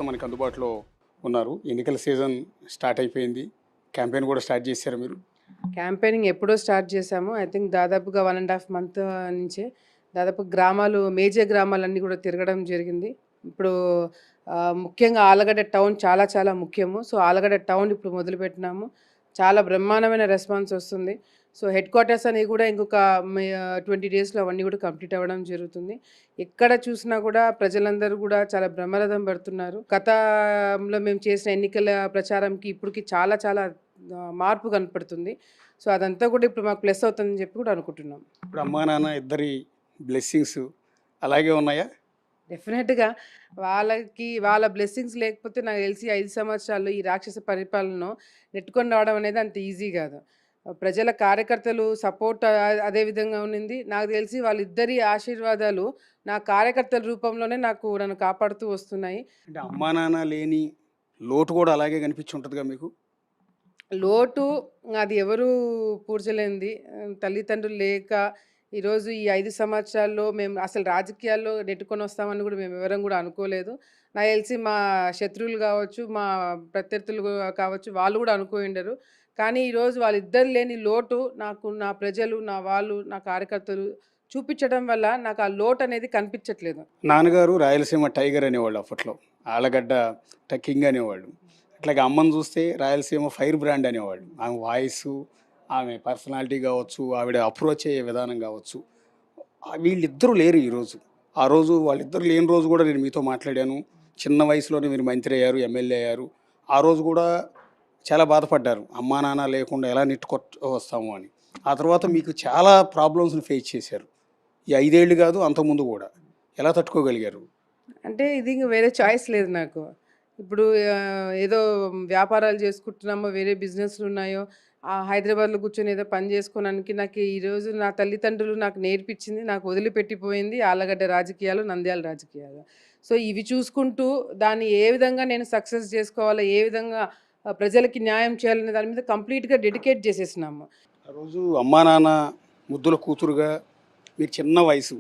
మనకు అందుబాటులో ఉన్నారు. ఎన్నికల సీజన్ స్టార్ట్ అయిపోయింది. క్యాంపెయిన్ కూడా స్టార్ట్ చేశారు మీరు. క్యాంపెయినింగ్ ఎప్పుడో స్టార్ట్ చేశాము. ఐ థింక్ దాదాపుగా 1½ మంత్ నుంచే దాదాపు గ్రామాలు, మేజర్ గ్రామాలన్నీ కూడా తిరగడం జరిగింది. ఇప్పుడు ముఖ్యంగా ఆలగడ్డ టౌన్ చాలా చాలా ముఖ్యము. సో, ఆలగడ్డ టౌన్ ఇప్పుడు మొదలుపెట్టినాము. చాలా బ్రహ్మాండమైన రెస్పాన్స్ వస్తుంది. సో, హెడ్ క్వార్టర్స్ అనేవి కూడా ఇంకొక 20 డేస్‌లో అవన్నీ కూడా కంప్లీట్ అవ్వడం జరుగుతుంది. ఎక్కడ చూసినా కూడా ప్రజలందరూ కూడా చాలా బ్రహ్మరథం పడుతున్నారు. గతంలో మేము చేసిన ఎన్నికల ప్రచారంకి ఇప్పటికి చాలా చాలా మార్పు కనపడుతుంది. సో, అదంతా కూడా ఇప్పుడు మాకు ప్లస్ అవుతుందని చెప్పి కూడా అనుకుంటున్నాం. ఇప్పుడు అమ్మా నాన్న ఇద్దరి బ్లెస్సింగ్స్ అలాగే ఉన్నాయా? డెఫినెట్‌గా వాళ్ళ బ్లెస్సింగ్స్ లేకపోతే నాకు తెలిసి 5 సంవత్సరాల్లో ఈ రాక్షస పరిపాలనను నెట్టుకొని రావడం అనేది అంత ఈజీ కాదు. ప్రజల కార్యకర్తలు సపోర్ట్ అదే విధంగా ఉన్నింది. నాకు తెలిసి వాళ్ళిద్దరి ఆశీర్వాదాలు నా కార్యకర్తల రూపంలోనే నన్ను కాపాడుతూ వస్తున్నాయి. అంటే అమ్మా నాన్న లేని లోటు కూడా అలాగే కనిపించి ఉంటుందిగా మీకు? లోటు అది ఎవరు పూడ్చలేనిది. తల్లిదండ్రులు లేక ఈరోజు ఈ 5 సంవత్సరాల్లో మేము అసలు రాజకీయాల్లో నెట్టుకొనొస్తామని కూడా మేమెవరం కూడా అనుకోలేదు. నాకు తెలిసి మా శత్రువులు కావచ్చు, మా ప్రత్యర్థులు కావచ్చు, వాళ్ళు కూడా అనుకోనుండరు. కానీ ఈరోజు వాళ్ళిద్దరు లేని లోటు నాకు నా ప్రజలు, నా కార్యకర్తలు చూపించడం వల్ల నాకు ఆ లోటనేది కనిపించట్లేదు. నాన్నగారు రాయలసీమ టైగర్ అనేవాళ్ళు అప్పట్లో. ఆలగడ్డ కింగ్ అనేవాళ్ళు. అట్లాగే అమ్మని చూస్తే రాయలసీమ ఫైర్ బ్రాండ్ అనేవాళ్ళు. ఆమె వాయిసు, ఆమె పర్సనాలిటీ కావచ్చు, ఆవిడ అప్రోచ్ అయ్యే విధానం కావచ్చు. వీళ్ళిద్దరూ లేరు ఈరోజు. ఆ రోజు వాళ్ళిద్దరు లేని రోజు కూడా నేను మీతో మాట్లాడాను. చిన్న వయసులోనే మీరు మంత్రి అయ్యారు, ఎమ్మెల్యే అయ్యారు. ఆ రోజు కూడా చాలా బాధపడ్డారు. అమ్మా నాన్న లేకుండా ఎలా వస్తాము అని. ఆ తర్వాత మీకు చాలా ప్రాబ్లమ్స్ని ఫేస్ చేశారు. ఈ 5 ఏళ్ళు కాదు, అంతకుముందు కూడా. ఎలా తట్టుకోగలిగారు? అంటే ఇది ఇంక వేరే చాయిస్ లేదు నాకు. ఇప్పుడు ఏదో వ్యాపారాలు చేసుకుంటున్నామో, వేరే బిజినెస్‌లున్నాయో, హైదరాబాద్‌లో కూర్చొని ఏదో పని చేసుకోవడానికి నాకు ఈరోజు నా తల్లిదండ్రులు నాకు నేర్పించింది, నాకు వదిలిపెట్టిపోయింది ఆళ్ళగడ్డ రాజకీయాలు, నంద్యాల రాజకీయాలు. సో, ఇవి చూసుకుంటూ దాన్ని ఏ విధంగా నేను సక్సెస్ చేసుకోవాలో, ఏ విధంగా ప్రజలకి న్యాయం చేయాలనే దాని మీద కంప్లీట్‌గా డెడికేట్ చేసేసినాము. ఆ రోజు అమ్మా నాన్న ముద్దుల కూతురుగా మీరు చిన్న వయసు